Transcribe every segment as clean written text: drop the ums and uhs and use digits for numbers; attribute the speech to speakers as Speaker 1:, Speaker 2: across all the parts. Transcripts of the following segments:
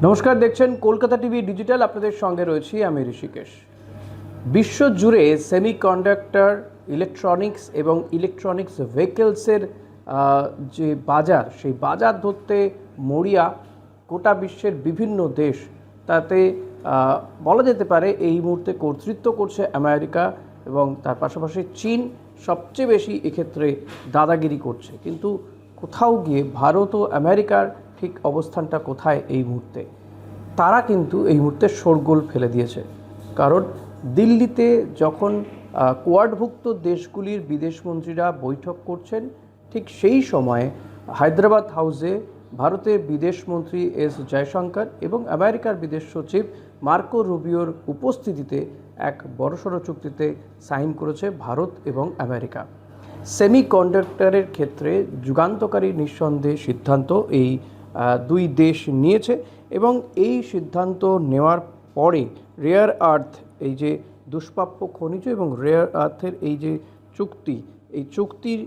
Speaker 1: নমস্কার, দেখছেন Kolkata TV digital. আপনাদের সঙ্গে রয়েছি আমি ঋষিকেশ। বিশ্বজুড়ে সেমিকন্ডাক্টর, ইলেকট্রনিক্স এবং ইলেকট্রনিক্স ভেহিকলসের যে বাজার, সেই বাজার ধরতে মরিয়া গোটা বিশ্বের বিভিন্ন দেশ। তাতে বলা যেতে পারে এই মুহূর্তে কর্তৃত্ব করছে আমেরিকা এবং তার পাশাপাশি চীন সবচেয়ে বেশি এক্ষেত্রে দাদাগিরি করছে। কিন্তু কোথাও গিয়ে ভারত ও আমেরিকার ঠিক অবস্থানটা কোথায় এই মুহূর্তে? তারা কিন্তু এই মুহূর্তে শোরগোল ফেলে দিয়েছে। কারণ দিল্লিতে যখন কোয়াডভুক্ত দেশগুলির বিদেশমন্ত্রীরা বৈঠক করছেন, ঠিক সেই সময়ে হায়দ্রাবাদ হাউসে ভারতের বিদেশমন্ত্রী এস জয়শঙ্কর এবং আমেরিকার বিদেশ সচিব মার্কো রুবিওর উপস্থিতিতে এক বড়সড় চুক্তিতে সাইন করেছে ভারত এবং আমেরিকা। সেমিকন্ডাক্টরের ক্ষেত্রে যুগান্তকারী নিঃসন্দেহে সিদ্ধান্ত এই দুই দেশ নিয়েছে এবং এই সিদ্ধান্ত নেওয়ার পরে রেয়ার আর্থ, এই যে দুষ্প্রাপ্য খনিজ এবং রেয়ার আর্থের এই যে চুক্তি, এই চুক্তির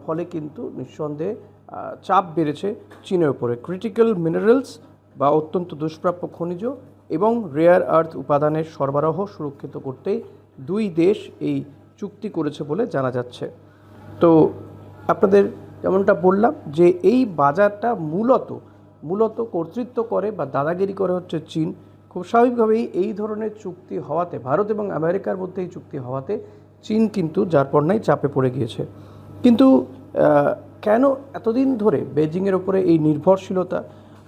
Speaker 1: ফলে কিন্তু নিঃসন্দেহে চাপ বেড়েছে চীনের উপরে। ক্রিটিক্যাল মিনারেলস বা অত্যন্ত দুষ্প্রাপ্য খনিজ এবং রেয়ার আর্থ উপাদানের সরবরাহ সুরক্ষিত করতে দুই দেশ এই চুক্তি করেছে বলে জানা যাচ্ছে। তো আপনাদের যেমনটা বললাম যে এই বাজারটা মূলত কর্তৃত্ব করে বা দাদাগিরি করে হচ্ছে চীন। খুব স্বাভাবিকভাবেই এই ধরনের চুক্তি হওয়াতে, ভারত এবং আমেরিকার মধ্যে এই চুক্তি হওয়াতে চীন কিন্তু যার পর নাই চাপে পড়ে গিয়েছে। কিন্তু কেন এতদিন ধরে বেজিংয়ের ওপরে এই নির্ভরশীলতা?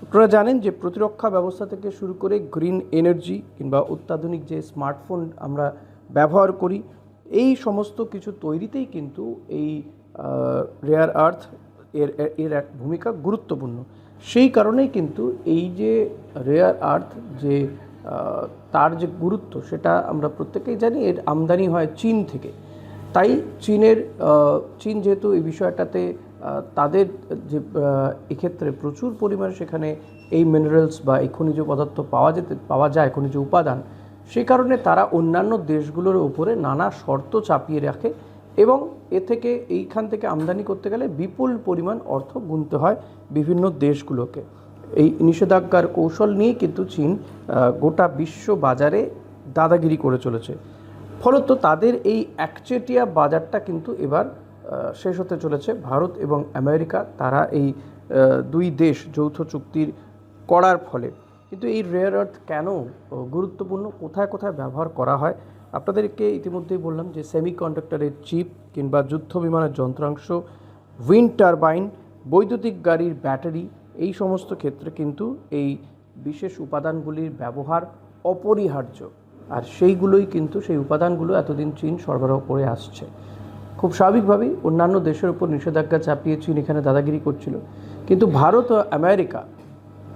Speaker 1: আপনারা জানেন যে প্রতিরক্ষা ব্যবস্থা থেকে শুরু করে গ্রিন এনার্জি কিংবা অত্যাধুনিক যে স্মার্টফোন আমরা ব্যবহার করি, এই সমস্ত কিছু তৈরিতেই কিন্তু এই রেয়ার আর্থ এর এক ভূমিকা গুরুত্বপূর্ণ। সেই কারণেই কিন্তু এই যে রেয়ার আর্থ যে তার যে গুরুত্ব, সেটা আমরা প্রত্যেকেই জানি। এর আমদানি হয় চীন থেকে। তাই চীন যেহেতু এই বিষয়টাতে তাদের যে এক্ষেত্রে প্রচুর পরিমাণে সেখানে এই মিনারেলস বা এই খনিজ পদার্থ পাওয়া যায়, খনিজ উপাদান, সেই কারণে তারা অন্যান্য দেশগুলোর উপরে নানা শর্ত চাপিয়ে রাখে এবং থেকে এইখান থেকে আমদানি করতে গেলে বিপুল পরিমাণ অর্থ গুনতে হয় বিভিন্ন দেশগুলোকে। এই নিষেধাজ্ঞার কৌশল নিয়ে কিন্তু চীন গোটা বিশ্ব বাজারে দাদাগিরি করে চলেছে। ফলত তাদের এই একচেটিয়া বাজারটা কিন্তু এবার শেষ হতে চলেছে। ভারত এবং আমেরিকা তারা এই দুই দেশ যৌথ চুক্তির করার ফলে। কিন্তু এই রেয়ার আর্থ কেন গুরুত্বপূর্ণ, কোথায় কোথায় ব্যবহার করা হয়? আপনাদেরকে ইতিমধ্যেই বললাম যে সেমিকন্ডাক্টরের চিপ কিংবা যুদ্ধ বিমানের যন্ত্রাংশ, উইন্ড টারবাইন, বৈদ্যুতিক গাড়ির ব্যাটারি, এই সমস্ত ক্ষেত্রে কিন্তু এই বিশেষ উপাদানগুলির ব্যবহার অপরিহার্য। আর সেই উপাদানগুলো এতদিন চীন সরবরাহ করে আসছে। খুব স্বাভাবিকভাবেই অন্যান্য দেশের উপর নিষেধাজ্ঞা চাপিয়ে চীন এখানে দাদাগিরি করছিল। কিন্তু ভারত ও আমেরিকা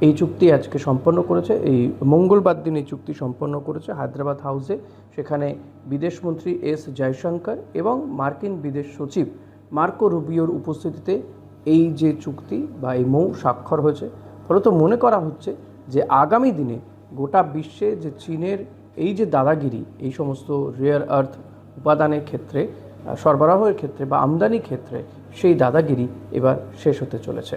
Speaker 1: এই চুক্তি আজকে সম্পন্ন করেছে। এই মঙ্গলবার দিন এই চুক্তি সম্পন্ন করেছে হায়দ্রাবাদ হাউসে। সেখানে বিদেশমন্ত্রী এস জয়শঙ্কর এবং মার্কিন বিদেশ সচিব মার্কো রুবিওর উপস্থিতিতে এই যে চুক্তি বা এই মৌ স্বাক্ষর হয়েছে। ফলত মনে করা হচ্ছে যে আগামী দিনে গোটা বিশ্বে যে চীনের এই যে দাদাগিরি, এই সমস্ত রেয়ার আর্থ উপাদানের ক্ষেত্রে, সরবরাহের ক্ষেত্রে বা আমদানির ক্ষেত্রে, সেই দাদাগিরি এবার শেষ হতে চলেছে।